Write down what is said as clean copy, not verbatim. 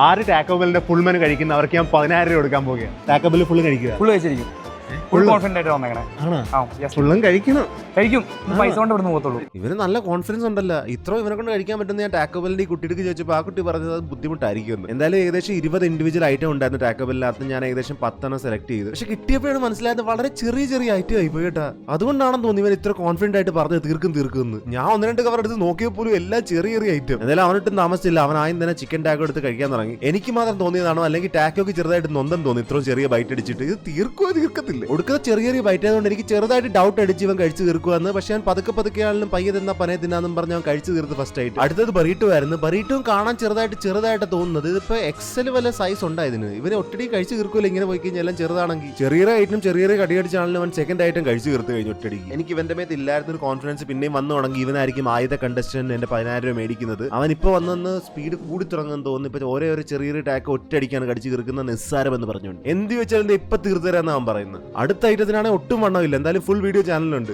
6 ടാക്കോബെലിന്റെ full menu കഴിക്കുന്നവർക്ക് ഞാൻ 10,000 രൂപ കൊടുക്കാൻ പോകുക. ടാക്കോബെൽ ഫുൾ കഴിക്കുക. ഫുൾ കഴിച്ചിരിക്കും. ഫുൾ കോൺഫിഡന്റ് ആയിട്ട് വന്നേക്കണേ. ഫുള്ളും കഴിക്കണം. കഴിക്കും. പൈസ കൊണ്ട് ഇവിടുന്ന് പോകത്തുള്ളൂ. ഇവന് നല്ല കോൺഫിഡൻസ് ഉണ്ടല്ലോ. ഇത്ര ഇവനെ കൊണ്ട് കഴിക്കാൻ പറ്റുന്ന ഞാൻ ടാക്കോബെലിന്റെ ഈ കുട്ടിക്ക് ചോദിച്ചപ്പോൾ ആ കുട്ടി പറഞ്ഞത് അത് ബുദ്ധിമുട്ടായിരിക്കും. എന്തായാലും ഏകദേശം 20 ഇൻഡിവിജ്വൽ ഐറ്റം ഉണ്ടായിരുന്നു ടാക്കോബെലിനകത്ത്. ഞാൻ ഏകദേശം 10 സെലക്ട് ചെയ്തു. പക്ഷെ കിട്ടിയപ്പോഴാണ് മനസ്സിലായത് വളരെ ചെറിയ ചെറിയ ഐറ്റം ആയി പോയി കേട്ടാ. അതുകൊണ്ടാണെന്ന് തോന്നി ഇവൻ ഇത്ര കോൺഫിഡന്റ് ആയിട്ട് പറഞ്ഞത് തീർക്കും. ഞാൻ 1-2 കവർ എടുത്ത് നോക്കിയപ്പോൾ പോലും എല്ലാം ചെറിയ ചെറിയ ഐറ്റം. എന്തായാലും അവനിട്ടും താമസിച്ചില്ല. അവൻ ആദ്യം തന്നെ ചിക്കൻ ടാക്കോ എടുത്ത് കഴിക്കാൻ തുടങ്ങി. എനിക്ക് മാത്രം തോന്നിയതാണോ അല്ലെങ്കിൽ ടാക്കോക്ക് ചെറുതായിട്ട് നൊന്തം തോന്നി ഇത്രയും ചെറിയ ബൈറ്റ് അടിച്ചിട്ട്. ഇത് തീർക്കത്തില്ല. ഒടുക്കുന്ന ചെറിയ ചെറിയ ബൈറ്റ് ആയതുകൊണ്ട് എനിക്ക് ചെറുതായിട്ട് ഡൗട്ട് അടിച്ച് ഇവൻ കഴിച്ചു തീർക്കുവാന്ന്. പക്ഷെ ഞാൻ പതുക്കെയാണെങ്കിലും പയ്യെ തിന്നാ പനയെ തിന്നാന്നും പറഞ്ഞ് അവൻ കഴിച്ചു തീർത്ത് ഫസ്റ്റ് ആയിട്ട്. അടുത്തത് ബറീട്ടോ ആയിരുന്നു. ബറീട്ടും കാണാൻ ചെറുതായിട്ട് തോന്നുന്നത്. ഇതിപ്പോ എക്സൽ വല്ല സൈസ് ഉണ്ടായതിന്. ഇവനെ ഒറ്റടി കഴിച്ചു തീർക്കുമല്ലോ ഇങ്ങനെ പോയി കഴിഞ്ഞാൽ. എല്ലാം ചെറുതാണെങ്കിൽ ചെറിയ ഐറ്റം ചെറിയ കടിയടിച്ചാണെങ്കിലും അവൻ സെക്കൻഡ് ഐറ്റം കഴിച്ചു തീർത്ത് കഴിഞ്ഞു ഒറ്റടി. എനിക്ക് ഇവന്റെ മേത്ത് ഇല്ലായിരുന്ന ഒരു കോൺഫിഡൻസ് പിന്നെയും വന്നു തുടങ്ങി. ഇവനായിരിക്കും ആദ്യത്തെ കണ്ടസ്റ്റന്റ് എന്റെ 10,000 രൂപ മേടിക്കുന്നത്. അവൻ ഇപ്പൊ വന്ന് സ്പീഡ് കൂടി തുടങ്ങുമെന്ന് തോന്നുന്നു. ഇപ്പൊ ഓരോ ചെറിയ ടാക്ക് ഒറ്റയടിക്കാണ് കടിച്ചു തീർക്കുന്ന നിസ്സാരം എന്ന് പറഞ്ഞുകൊണ്ട് എന്ത് വെച്ചാൽ ഇപ്പൊ തീർത്തരാന്ന് അവൻ പറയുന്നത്. അടുത്ത ഐറ്റത്തിനാണെങ്കിൽ ഒട്ടും വണ്ണമില്ല. എന്തായാലും ഫുൾ വീഡിയോ ചാനലുണ്ട്.